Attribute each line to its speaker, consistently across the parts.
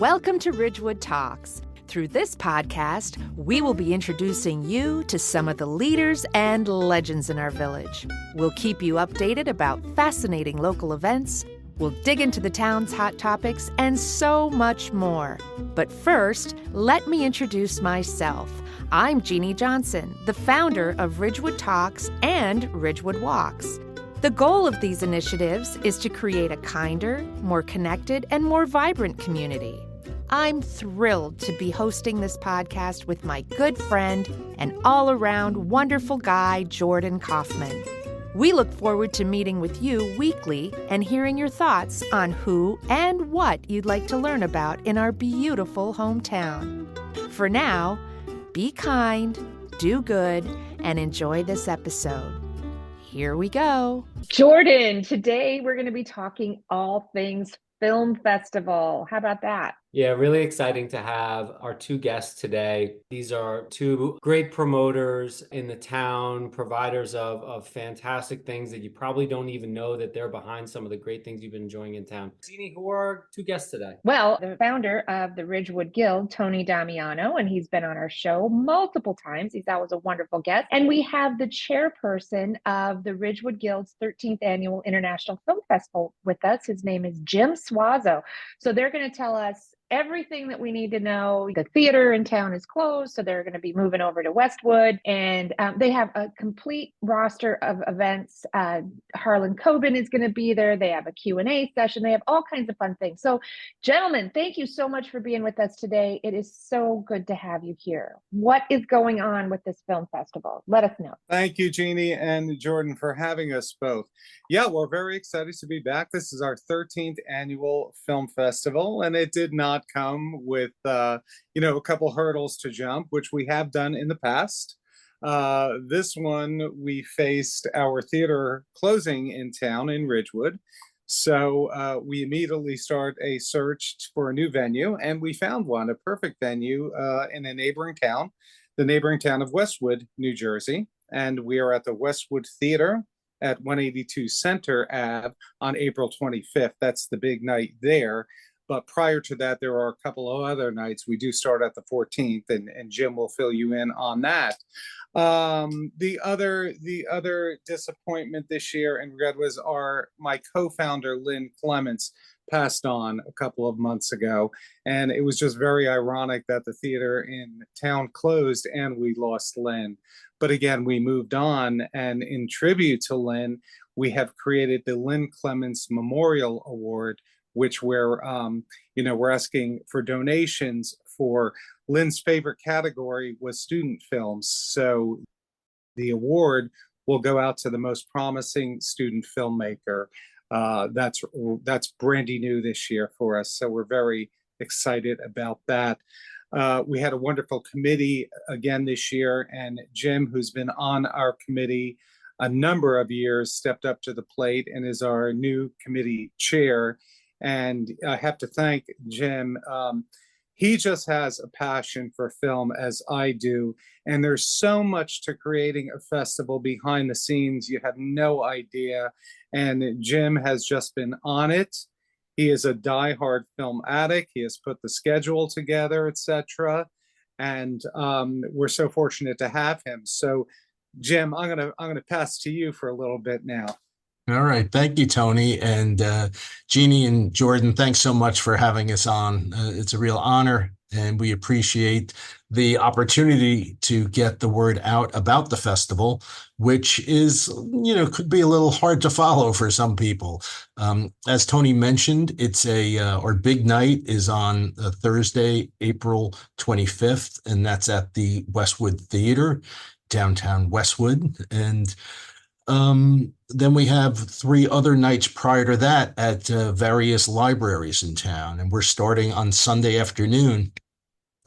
Speaker 1: Welcome to Ridgewood Talks. Through this podcast, we will be introducing you to some of the leaders and legends in our village. We'll keep you updated about fascinating local events. We'll dig into the town's hot topics and so much more. But first, let me introduce myself. I'm Jeannie Johnson, the founder of Ridgewood Talks and Ridgewood Walks. The goal of these initiatives is to create a kinder, more connected, and more vibrant community. I'm thrilled to be hosting this podcast with my good friend and all-around wonderful guy, Jordan Kaufman. We look forward to meeting with you weekly and hearing your thoughts on who and what you'd like to learn about in our beautiful hometown. For now, be kind, do good, and enjoy this episode. Here we go.
Speaker 2: Jordan, today we're going to be talking all things film festival. How about that?
Speaker 3: Yeah, really exciting to have our two guests today. These are two great promoters in the town, providers of fantastic things that you probably don't even know that they're behind some of the great things you've been enjoying in town. Jeannie, who are our two guests today?
Speaker 2: Well, the founder of the Ridgewood Guild, Tony Damiano, and he's been on our show multiple times. He's always a wonderful guest. And we have the chairperson of the Ridgewood Guild's 13th Annual International Film Festival with us. His name is Jim Suazo. So they're going to tell us everything that we need to know. The theater in town is closed, so they're going to be moving over to Westwood, and they have a complete roster of events. Harlan Coben is going to be there. They have a Q&A session. They have all kinds of fun things. So, gentlemen, thank you so much for being with us today. It is so good to have you here. What is going on with this film festival? Let us know.
Speaker 4: Thank you, Jeannie and Jordan, for having us both. Yeah, we're very excited to be back. This is our 13th annual film festival, and it did not come with a couple hurdles to jump, which we have done in the past. This one, we faced our theater closing in town in Ridgewood, so we immediately start a search for a new venue, and we found one, a perfect venue in a neighboring town, the neighboring town of Westwood, New Jersey. And we are at the Westwood Theater at 182 Center Ave on April 25th. That's the big night there. But prior to that, there are a couple of other nights. We do start at the 14th, and Jim will fill you in on that. The other disappointment this year in regret was my co-founder, Lynn Clements, passed on a couple of months ago. And it was just very ironic that the theater in town closed and we lost Lynn. But again, we moved on, and in tribute to Lynn, we have created the Lynn Clements Memorial Award, which we're asking for donations for. Lynn's favorite category was student films. So the award will go out to the most promising student filmmaker. That's brandy new this year for us. So we're very excited about that. We had a wonderful committee again this year, and Jim, who's been on our committee a number of years, stepped up to the plate and is our new committee chair. And I have to thank Jim. He just has a passion for film, as I do. And there's so much to creating a festival behind the scenes. You have no idea. And Jim has just been on it. He is a diehard film addict. He has put the schedule together, etc. And we're so fortunate to have him. So, Jim, I'm gonna pass to you for a little bit now.
Speaker 5: All right. Thank you, Tony. And Jeannie and Jordan, thanks so much for having us on. It's a real honor, and we appreciate the opportunity to get the word out about the festival, which is, could be a little hard to follow for some people. As Tony mentioned, it's our big night is on Thursday, April 25th, and that's at the Westwood Theater, downtown Westwood. And then we have 3 other nights prior to that at various libraries in town. And we're starting on Sunday afternoon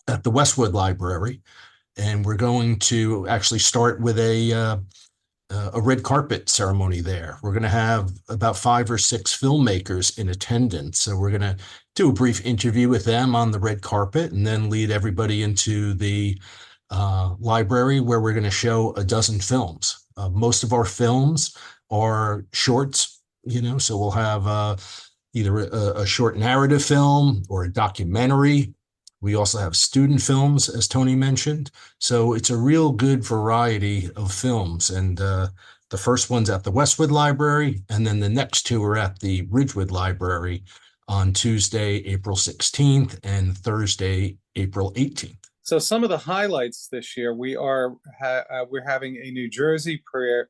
Speaker 5: at the Westwood Library. And we're going to actually start with a red carpet ceremony there. We're going to have about 5 or 6 filmmakers in attendance. So we're going to do a brief interview with them on the red carpet and then lead everybody into the library where we're going to show a dozen films. Most of our films are shorts, so we'll have either a short narrative film or a documentary. We also have student films, as Tony mentioned. So it's a real good variety of films. And the first one's at the Westwood Library, and then the next two are at the Ridgewood Library on Tuesday, April 16th, and Thursday, April 18th.
Speaker 4: So some of the highlights this year, we're having a New Jersey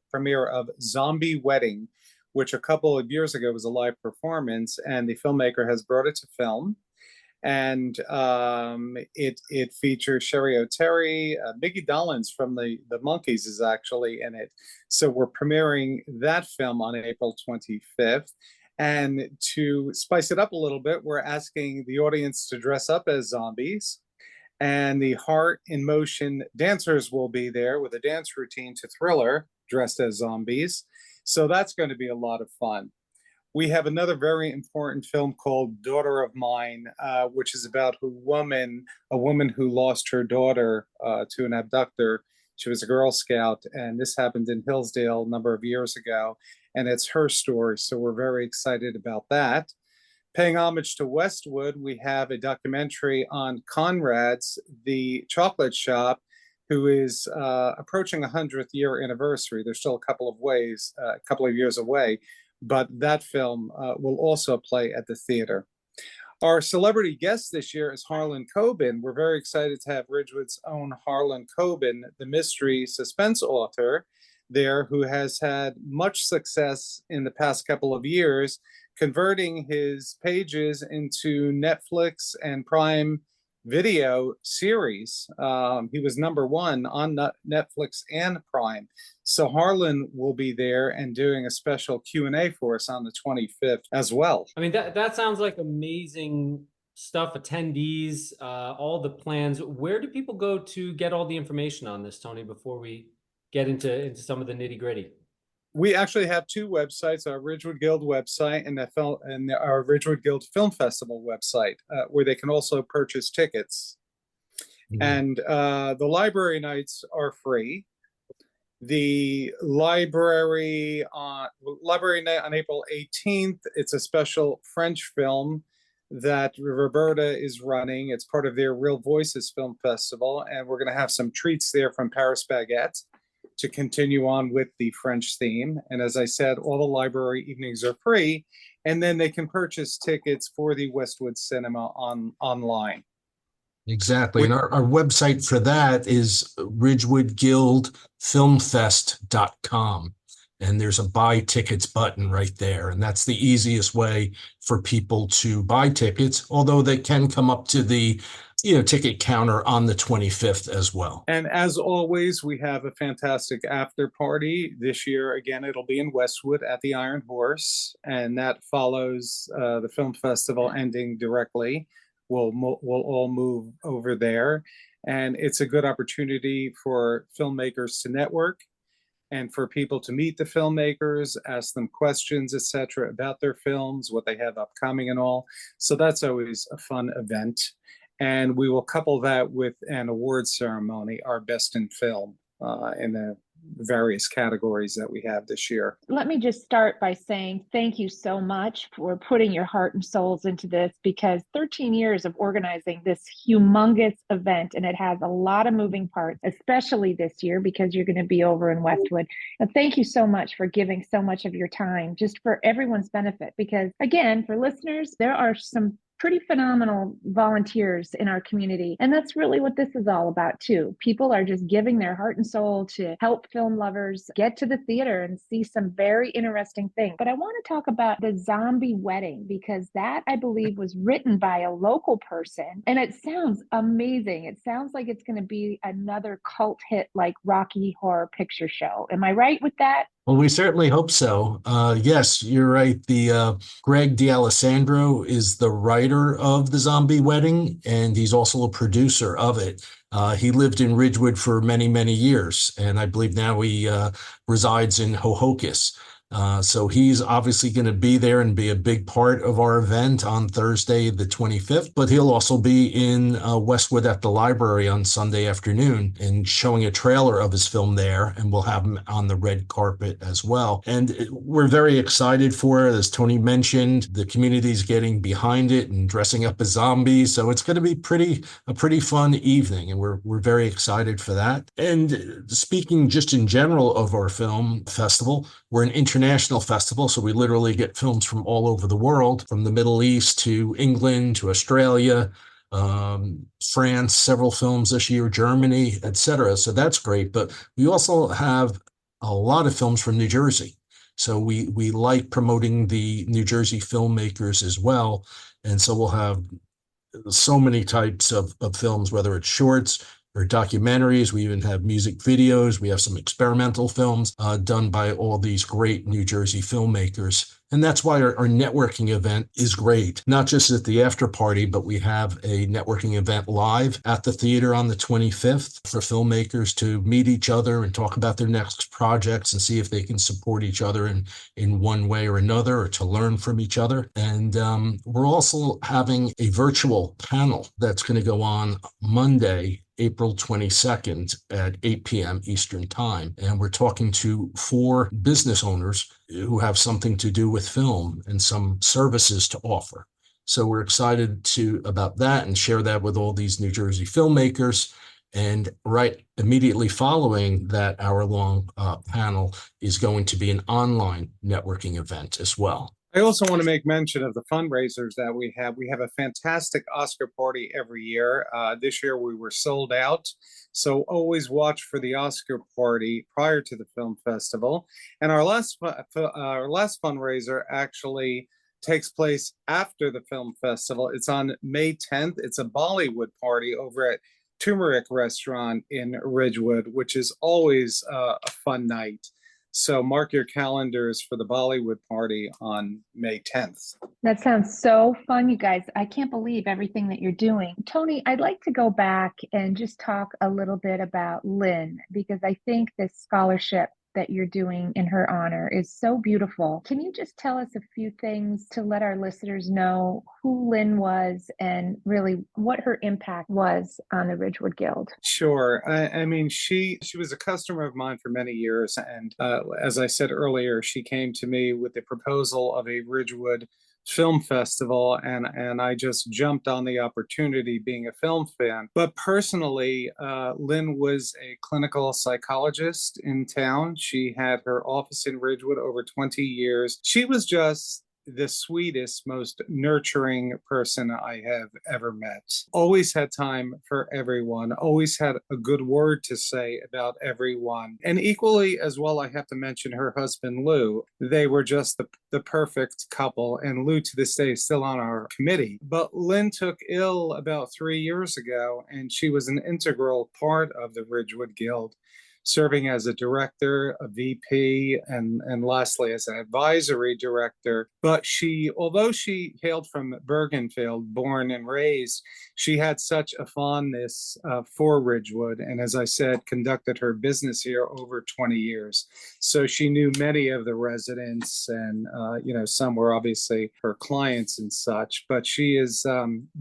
Speaker 4: premiere of Zombie Wedding, which a couple of years ago was a live performance, and the filmmaker has brought it to film. And it features Sherry O'Terry, Miggy Dolenz from the Monkees is actually in it. So we're premiering that film on April 25th. And to spice it up a little bit, we're asking the audience to dress up as zombies. And the Heart in Motion dancers will be there with a dance routine to Thriller, dressed as zombies. So that's going to be a lot of fun. We have another very important film called Daughter of Mine, which is about a woman who lost her daughter to an abductor. She was a Girl Scout, and this happened in Hillsdale a number of years ago, and it's her story. So we're very excited about that. Paying homage to Westwood, we have a documentary on Conrad's, the chocolate shop, who is approaching a 100th year anniversary. There's still a couple of years away, but that film will also play at the theater. Our celebrity guest this year is Harlan Coben. We're very excited to have Ridgewood's own Harlan Coben, the mystery suspense author there, who has had much success in the past couple of years, converting his pages into Netflix and Prime Video series. He was #1 on Netflix and Prime. So Harlan will be there and doing a special Q&A for us on the 25th as well.
Speaker 3: I mean, that sounds like amazing stuff. Attendees, all the plans. Where do people go to get all the information on this, Tony, before we get into some of the nitty-gritty?
Speaker 4: We actually have two websites: our Ridgewood Guild website and our Ridgewood Guild Film Festival website, where they can also purchase tickets. Mm-hmm. And the library nights are free. The library night on April 18th, it's a special French film that Roberta is running. It's part of their Real Voices Film Festival, and we're going to have some treats there from Paris Baguette to continue on with the French theme. And as I said, all the library evenings are free, and then they can purchase tickets for the Westwood Cinema online.
Speaker 5: Exactly. And our website for that is ridgewoodguildfilmfest.com. And there's a buy tickets button right there. And that's the easiest way for people to buy tickets, although they can come up to the ticket counter on the 25th as well. And
Speaker 4: as always, we have a fantastic after party. This year, again, it'll be in Westwood at the Iron Horse, and that follows the film festival ending directly. We'll all move over there, and it's a good opportunity for filmmakers to network and for people to meet the filmmakers, ask them questions, etc., about their films, what they have upcoming and all. So that's always a fun event. And we will couple that with an award ceremony, our Best in Film, in the various categories that we have this year.
Speaker 2: Let me just start by saying thank you so much for putting your heart and souls into this, because 13 years of organizing this humongous event, and it has a lot of moving parts, especially this year because you're going to be over in Westwood. And thank you so much for giving so much of your time just for everyone's benefit, because again, for listeners, there are some pretty phenomenal volunteers in our community. And that's really what this is all about too. People are just giving their heart and soul to help film lovers get to the theater and see some very interesting things. But I want to talk about the Zombie Wedding, because that, I believe, was written by a local person. And it sounds amazing. It sounds like it's going to be another cult hit like Rocky Horror Picture Show. Am I right with that?
Speaker 5: Well, we certainly hope so. Yes, you're right. The Greg Del Alessandro is the writer of The Zombie Wedding, and he's also a producer of it. He lived in Ridgewood for many, many years, and I believe now he resides in Hohokus. So he's obviously going to be there and be a big part of our event on Thursday, the 25th, but he'll also be in Westwood at the library on Sunday afternoon and showing a trailer of his film there, and we'll have him on the red carpet as well. And we're very excited for it. As Tony mentioned, the community's getting behind it and dressing up as zombies. So it's going to be a pretty fun evening, and we're very excited for that. And speaking just in general of our film festival, we're an international festival, so we literally get films from all over the world, from the Middle East to England to Australia, France, several films this year, Germany, etc. So that's great. But we also have a lot of films from New Jersey. So we like promoting the New Jersey filmmakers as well. And so we'll have so many types of films, whether it's shorts or documentaries. We even have music videos. We have some experimental films done by all these great New Jersey filmmakers. And that's why our networking event is great, not just at the after party, but we have a networking event live at the theater on the 25th for filmmakers to meet each other and talk about their next projects and see if they can support each other in one way or another, or to learn from each other. And we're also having a virtual panel that's going to go on Monday, April 22nd at 8 p.m. Eastern Time. And we're talking to 4 business owners who have something to do with film and some services to offer. So we're excited about that and share that with all these New Jersey filmmakers. And right immediately following that hour-long panel is going to be an online networking event as well.
Speaker 4: I also want to make mention of the fundraisers that we have. We have a fantastic Oscar party every year. This year we were sold out. So always watch for the Oscar party prior to the film festival. And our last fundraiser actually takes place after the film festival. It's on May 10th. It's a Bollywood party over at Turmeric Restaurant in Ridgewood, which is always a fun night. So mark your calendars for the Bollywood party on May 10th.
Speaker 2: That sounds so fun, you guys. I can't believe everything that you're doing. Tony, I'd like to go back and just talk a little bit about Lynn, because I think this scholarship that you're doing in her honor is so beautiful. Can you just tell us a few things to let our listeners know who Lynn was and really what her impact was on the Ridgewood Guild?
Speaker 4: Sure. I mean, she was a customer of mine for many years. And as I said earlier, she came to me with the proposal of a Ridgewood film festival, and I just jumped on the opportunity being a film fan. But personally, Lynn was a clinical psychologist in town. She had her office in Ridgewood over 20 years. She was just the sweetest, most nurturing person I have ever met. Always had time for everyone, always had a good word to say about everyone. And equally as well, I have to mention her husband, Lou. They were just the perfect couple, and Lou to this day is still on our committee. But Lynn took ill about 3 years ago, and she was an integral part of the Ridgewood Guild, serving as a director, a VP, and lastly as an advisory director. But although she hailed from Bergenfield, born and raised, she had such a fondness for Ridgewood, and as I said, conducted her business here over 20 years. So she knew many of the residents, and some were obviously her clients and such, but she is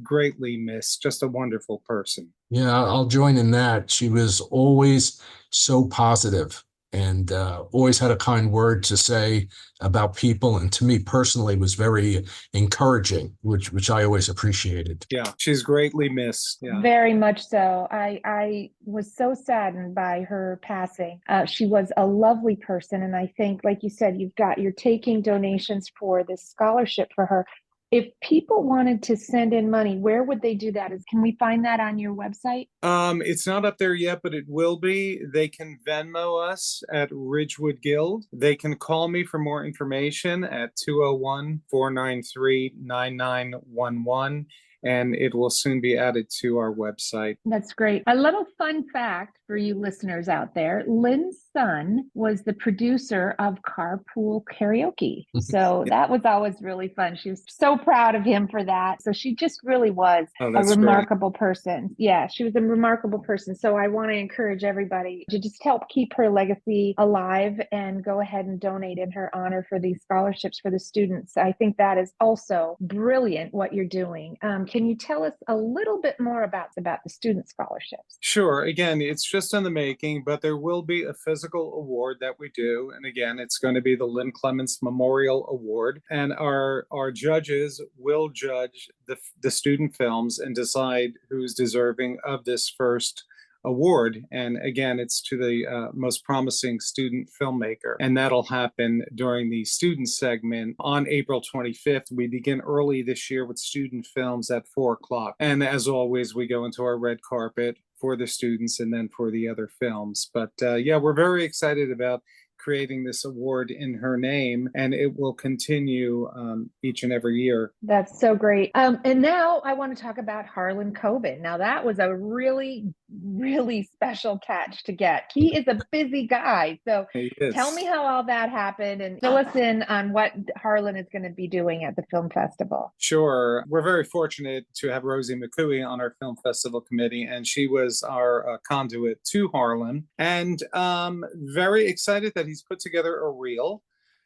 Speaker 4: greatly missed, just a wonderful person.
Speaker 5: Yeah, I'll join in that. She was always so positive and always had a kind word to say about people. And to me personally was very encouraging, which I always appreciated.
Speaker 4: Yeah, she's greatly missed. Yeah.
Speaker 2: Very much so. I was so saddened by her passing. She was a lovely person. And I think, like you said, you're taking donations for this scholarship for her. If people wanted to send in money, where would they do that? Can we find that on your website?
Speaker 4: It's not up there yet, but it will be. They can Venmo us at Ridgewood Guild. They can call me for more information at 201-493-9911. and it will soon be added to our website.
Speaker 2: That's great. A little fun fact for you listeners out there. Lynn's son was the producer of Carpool Karaoke. So that was always really fun. She was so proud of him for that. So she just really was a remarkable person. Yeah, she was a remarkable person. So I want to encourage everybody to just help keep her legacy alive and go ahead and donate in her honor for these scholarships for the students. I think that is also brilliant what you're doing. Can you tell us a little bit more about the student scholarships?
Speaker 4: Sure. Again, it's just in the making, but there will be a physical award that we do. And again, it's going to be the Lynn Clements Memorial Award. And our judges will judge the student films and decide who's deserving of this first award. And again, it's to the most promising student filmmaker. And that'll happen during the student segment on April 25th. We begin early this year with student films at 4:00. And as always, we go into our red carpet for the students and then for the other films. But yeah, we're very excited about creating this award in her name, and it will continue each and every year.
Speaker 2: That's so great. And now I want to talk about Harlan Coben. Now that was a really, really special catch to get. He is a busy guy. So tell me how all that happened and fill us in on what Harlan is going to be doing at the film festival.
Speaker 4: Sure. We're very fortunate to have Rosie McCooey on our film festival committee, and she was our conduit to Harlan. And very excited that he's put together a reel.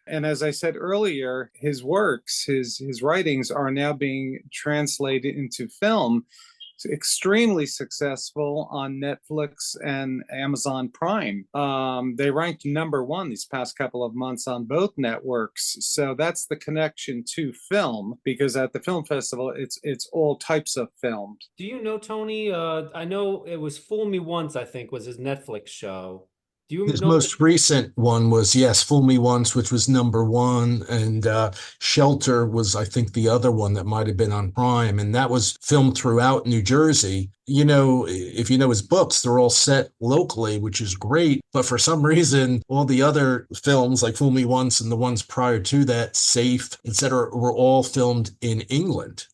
Speaker 4: And as I said earlier, his works, his writings are now being translated into film. It's extremely successful on Netflix and Amazon Prime. They ranked #1 these past couple of months on both networks. So that's the connection to film, because at the film festival, it's all types of films.
Speaker 3: Do you know, Tony? I know it was Fool Me Once, I think, was his Netflix show.
Speaker 5: His most recent one was, yes, Fool Me Once, which was #1, and Shelter was, I think, the other one that might have been on Prime, and that was filmed throughout New Jersey. You know, if you know his books, they're all set locally, which is great, but for some reason, all the other films, like Fool Me Once and the ones prior to that, Safe, etc., were all filmed in England.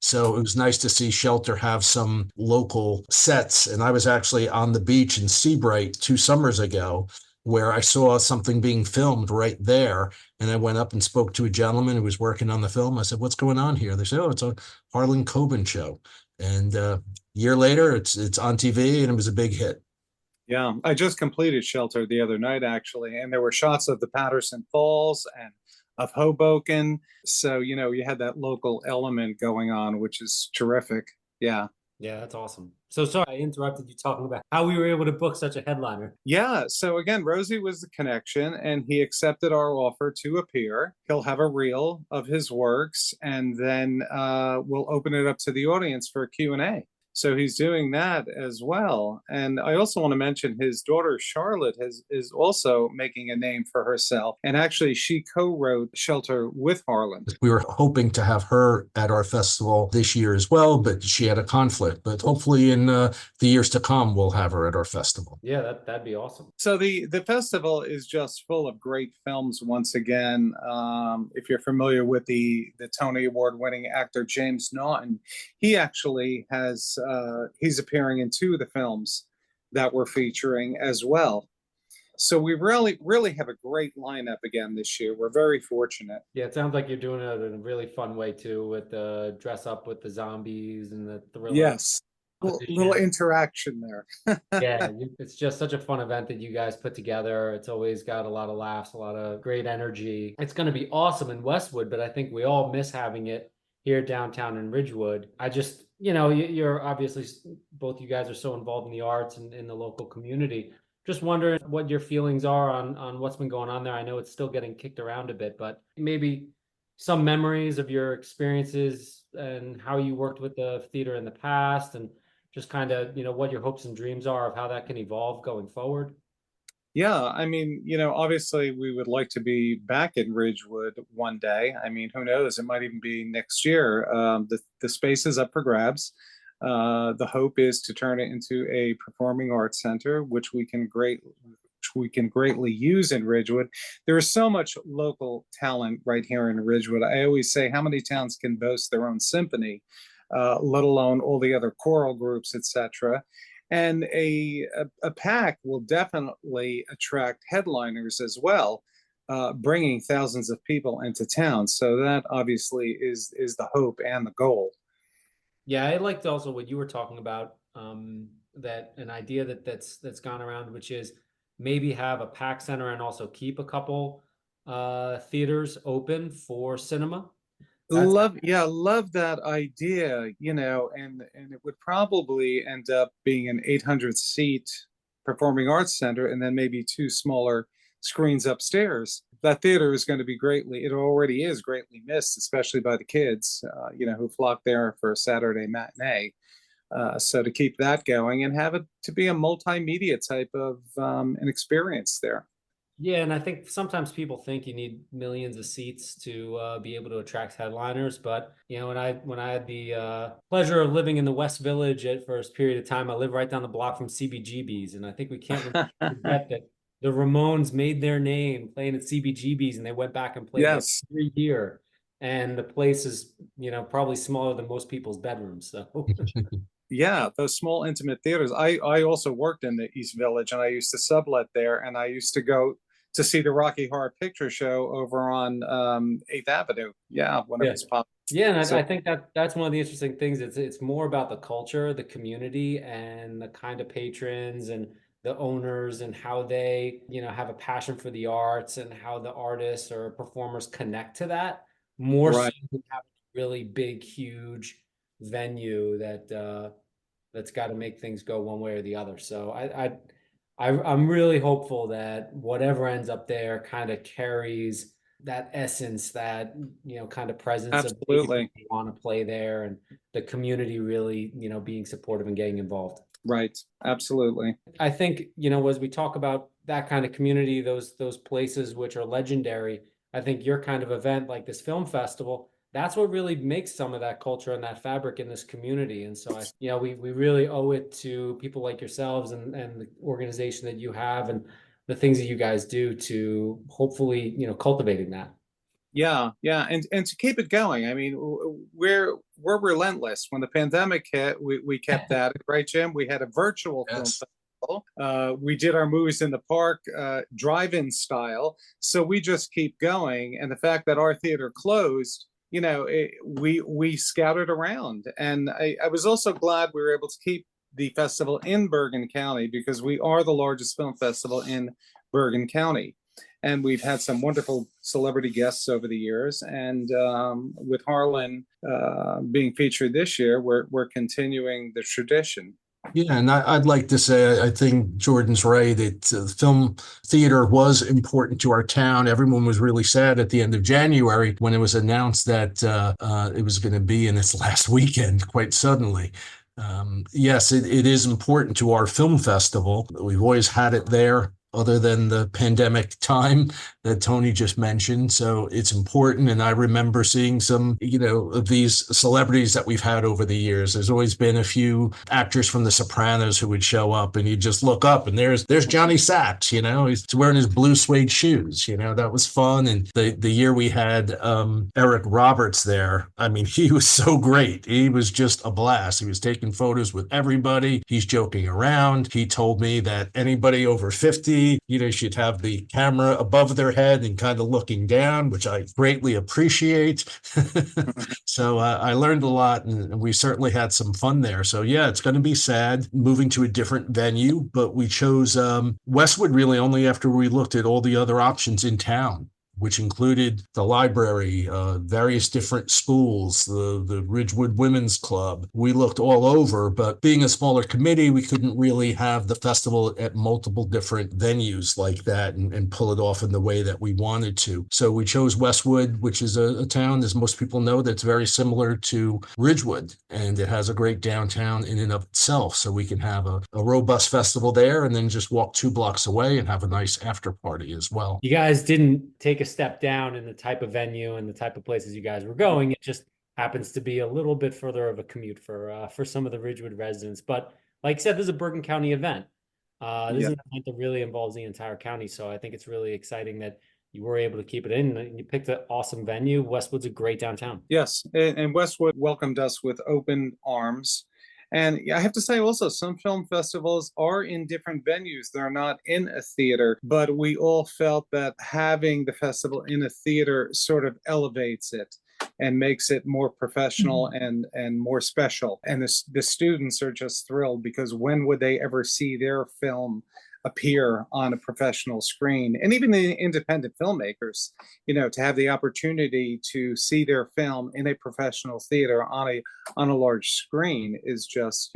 Speaker 5: So it was nice to see Shelter have some local sets. And I was actually on the beach in Seabright 2 summers ago, where I saw something being filmed right there. And I went up and spoke to a gentleman who was working on the film. I said, "What's going on here?" They said, "Oh, it's a Harlan Coben show." And a year later, it's on TV, and it was a big hit.
Speaker 4: Yeah, I just completed Shelter the other night, actually, and there were shots of the Patterson Falls and of Hoboken. So, you know, you had that local element going on, which is terrific. Yeah.
Speaker 3: Yeah, that's awesome. So sorry, I interrupted you talking about how we were able to book such a headliner.
Speaker 4: Yeah. So again, Rosie was the connection, and he accepted our offer to appear. He'll have a reel of his works, and then we'll open it up to the audience for a Q&A. So he's doing that as well. And I also want to mention his daughter, Charlotte, is also making a name for herself. And actually, she co-wrote Shelter with Harlan.
Speaker 5: We were hoping to have her at our festival this year as well, but she had a conflict. But hopefully in the years to come, we'll have her at our festival.
Speaker 3: Yeah, that'd be awesome.
Speaker 4: So the festival is just full of great films once again. If you're familiar with the Tony Award-winning actor James Naughton, he actually has he's appearing in 2 of the films that we're featuring as well. So we really have a great lineup again this year. We're very fortunate.
Speaker 3: Yeah, it sounds like you're doing it in a really fun way too, with the dress up with the zombies and the thriller.
Speaker 4: Yes, little interaction there.
Speaker 3: Yeah, it's just such a fun event that you guys put together. It's always got a lot of laughs, a lot of great energy. It's going to be awesome in Westwood, but I think we all miss having it here downtown in Ridgewood. I just, you know, you're obviously, both you guys are so involved in the arts and in the local community. Just wondering what your feelings are on what's been going on there. I know it's still getting kicked around a bit, but maybe some memories of your experiences and how you worked with the theater in the past, and just kind of, you know, what your hopes and dreams are of how that can evolve going forward.
Speaker 4: Yeah, I mean, you know, obviously we would like to be back in Ridgewood one day. I mean, who knows? It might even be next year. The space is up for grabs. The hope is to turn it into a performing arts center, which we can greatly use in Ridgewood. There is so much local talent right here in Ridgewood. I always say, how many towns can boast their own symphony? let alone all the other choral groups, etc. And a pack will definitely attract headliners as well, bringing thousands of people into town. So that obviously is the hope and the goal.
Speaker 3: Yeah, I liked also what you were talking about, that an idea that's gone around, which is maybe have a pack center and also keep a couple theaters open for cinema. That's
Speaker 4: Love that idea, and it would probably end up being an 800 seat performing arts center and then maybe two smaller screens upstairs. That theater is going to be it already is greatly missed, especially by the kids, who flock there for a Saturday matinee. So to keep that going and have it to be a multimedia type of an experience there.
Speaker 3: Yeah, and I think sometimes people think you need millions of seats to be able to attract headliners. But when I had the pleasure of living in the West Village for a period of time, I lived right down the block from CBGB's, and I think we can't forget that the Ramones made their name playing at CBGB's, and they went back and played there
Speaker 4: Yes.
Speaker 3: every year. And the place is, probably smaller than most people's bedrooms. So.
Speaker 4: Yeah, those small intimate theaters. I also worked in the East Village, and I used to sublet there, and I used to go to see the Rocky Horror Picture Show over on 8th Avenue. Yeah, when it was popular.
Speaker 3: Yeah, and
Speaker 4: So,
Speaker 3: I think that's one of the interesting things. It's more about the culture, the community, and the kind of patrons and the owners and how they, have a passion for the arts and how the artists or performers connect to that more so
Speaker 4: right.
Speaker 3: than having a really big, huge venue that's got to make things go one way or the other. So I'm really hopeful that whatever ends up there kind of carries that essence, that kind of presence of
Speaker 4: Absolutely.
Speaker 3: people who want to play there and the community really being supportive and getting involved.
Speaker 4: Right. Absolutely.
Speaker 3: I think as we talk about that kind of community, those places which are legendary, I think your kind of event like this film festival, that's what really makes some of that culture and that fabric in this community. And so we really owe it to people like yourselves and the organization that you have and the things that you guys do to hopefully cultivating that.
Speaker 4: Yeah, and to keep it going. I mean, we're relentless. When the pandemic hit, we kept at it, right, Jim? We had a virtual film festival. We did our movies in the park, drive-in style. So we just keep going. And the fact that our theater closed, we scattered around. And I was also glad we were able to keep the festival in Bergen County because we are the largest film festival in Bergen County. And we've had some wonderful celebrity guests over the years. And with Harlan being featured this year, we're continuing the tradition.
Speaker 5: Yeah, and I'd like to say, I think Jordan's right. The film theater was important to our town. Everyone was really sad at the end of January when it was announced that it was going to be in its last weekend quite suddenly. Yes, it is important to our film festival. We've always had it there, other than the pandemic time that Tony just mentioned. So it's important. And I remember seeing some, of these celebrities that we've had over the years. There's always been a few actors from The Sopranos who would show up and you just look up and there's Johnny Saps, he's wearing his blue suede shoes, that was fun. And the year we had Eric Roberts there, I mean, he was so great. He was just a blast. He was taking photos with everybody. He's joking around. He told me that anybody over 50, should have the camera above their head and kind of looking down, which I greatly appreciate. So I learned a lot and we certainly had some fun there. So yeah, it's going to be sad moving to a different venue, but we chose Westwood really only after we looked at all the other options in town, which included the library, various different schools, the Ridgewood Women's Club. We looked all over, but being a smaller committee, we couldn't really have the festival at multiple different venues like that and pull it off in the way that we wanted to. So we chose Westwood, which is a town, as most people know, that's very similar to Ridgewood, and it has a great downtown in and of itself. So we can have a robust festival there and then just walk 2 blocks away and have a nice after party as well.
Speaker 3: You guys didn't take a step down in the type of venue and the type of places you guys were going. It just happens to be a little bit further of a commute for some of the Ridgewood residents. But like I said, this is a Bergen County event. This is an event that really involves the entire county. So I think it's really exciting that you were able to keep it in, and you picked an awesome venue. Westwood's a great downtown.
Speaker 4: Yes, and Westwood welcomed us with open arms. And I have to say also, some film festivals are in different venues. They're not in a theater, but we all felt that having the festival in a theater sort of elevates it and makes it more professional and more special. And the students are just thrilled, because when would they ever see their film appear on a professional screen? And even the independent filmmakers, to have the opportunity to see their film in a professional theater on a large screen is just,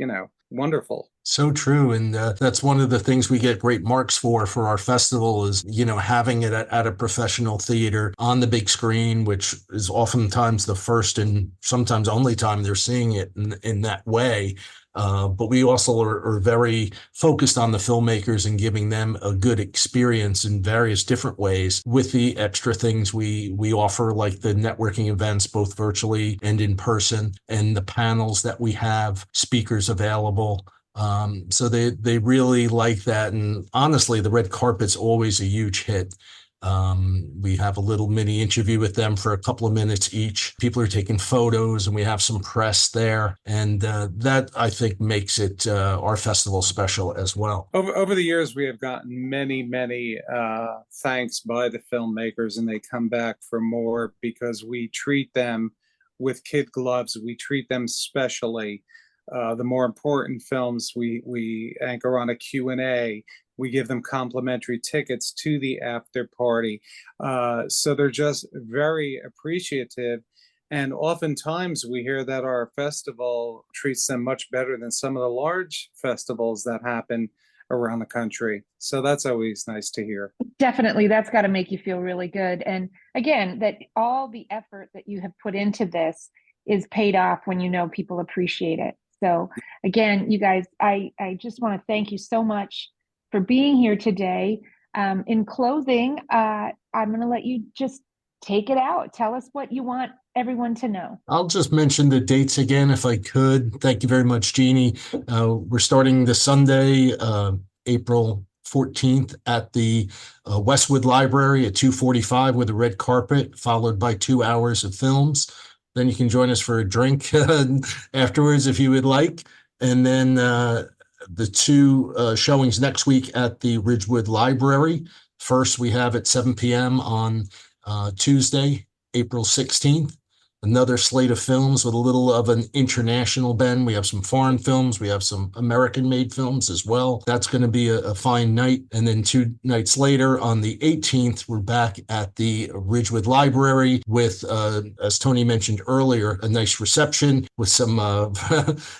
Speaker 4: wonderful.
Speaker 5: So true. And that's one of the things we get great marks for our festival is, having it at a professional theater on the big screen, which is oftentimes the first and sometimes only time they're seeing it in that way. But we also are very focused on the filmmakers and giving them a good experience in various different ways with the extra things we offer, like the networking events, both virtually and in person, and the panels that we have, speakers available. So they really like that. And honestly, the red carpet's always a huge hit. We have a little mini interview with them for a couple of minutes each. People are taking photos, and we have some press there. And that, I think, makes it our festival special as well.
Speaker 4: Over the years, we have gotten many thanks by the filmmakers, and they come back for more because we treat them with kid gloves. We treat them specially. The more important films, we anchor on a Q&A. We give them complimentary tickets to the after party. So they're just very appreciative. And oftentimes we hear that our festival treats them much better than some of the large festivals that happen around the country. So that's always nice to hear.
Speaker 2: Definitely. That's got to make you feel really good. And again, that all the effort that you have put into this is paid off when people appreciate it. So again, you guys, I just want to thank you so much for being here today. In closing, I'm going to let you just take it out. Tell us what you want everyone to know.
Speaker 5: I'll just mention the dates again, if I could. Thank you very much, Jeannie. We're starting this Sunday, April 14th at the Westwood Library at 2:45 with a red carpet, followed by 2 hours of films. Then you can join us for a drink afterwards if you would like. And then the two showings next week at the Ridgewood Library. First, we have at 7 p.m. on Tuesday, April 16th. Another slate of films with a little of an international bend. We have some foreign films. We have some American-made films as well. That's going to be a fine night. And then 2 nights later, on the 18th, we're back at the Ridgewood Library with, as Tony mentioned earlier, a nice reception with some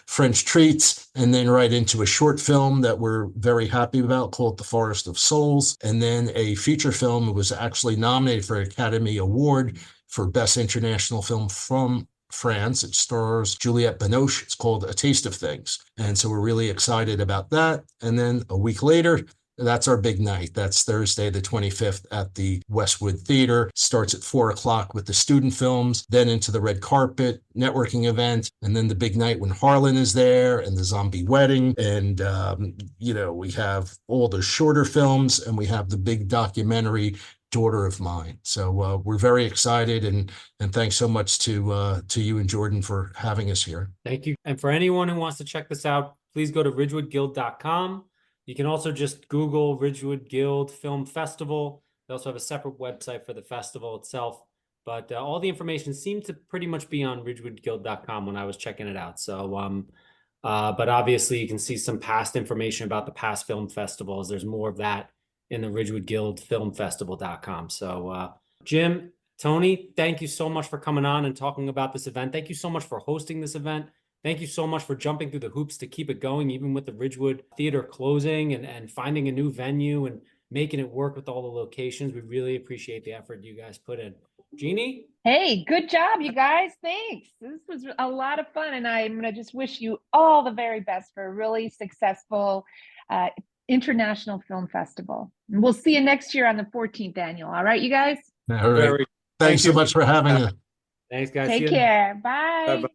Speaker 5: French treats, and then right into a short film that we're very happy about called The Forest of Souls. And then a feature film that was actually nominated for an Academy Award for Best International Film from France. It stars Juliette Binoche. It's called A Taste of Things. And so we're really excited about that. And then a week later, that's our big night. That's Thursday, the 25th at the Westwood Theater. Starts at 4:00 with the student films, then into the red carpet networking event. And then the big night when Harlan is there and the zombie wedding. And, we have all the shorter films, and we have the big documentary Daughter of Mine. So we're very excited, and thanks so much to you and Jordan for having us here.
Speaker 3: Thank you. And for anyone who wants to check this out, please go to ridgewoodguild.com. You can also just Google Ridgewood Guild Film Festival. They also have a separate website for the festival itself, but all the information seemed to pretty much be on ridgewoodguild.com when I was checking it out. So, but obviously you can see some past information about the past film festivals. There's more of that in the Ridgewood Guild Filmfestival.com. So Jim, Tony, thank you so much for coming on and talking about this event. Thank you so much for hosting this event. Thank you so much for jumping through the hoops to keep it going, even with the Ridgewood Theater closing and finding a new venue and making it work with all the locations. We really appreciate the effort you guys put in. Jeannie?
Speaker 2: Hey, good job, you guys. Thanks. This was a lot of fun, and I'm going to just wish you all the very best for a really successful International Film Festival. And we'll see you next year on the 14th annual. All right, you guys?
Speaker 5: All right. Thanks so much for having us.
Speaker 3: Thanks, guys.
Speaker 2: Take care. Bye.
Speaker 4: Bye-bye.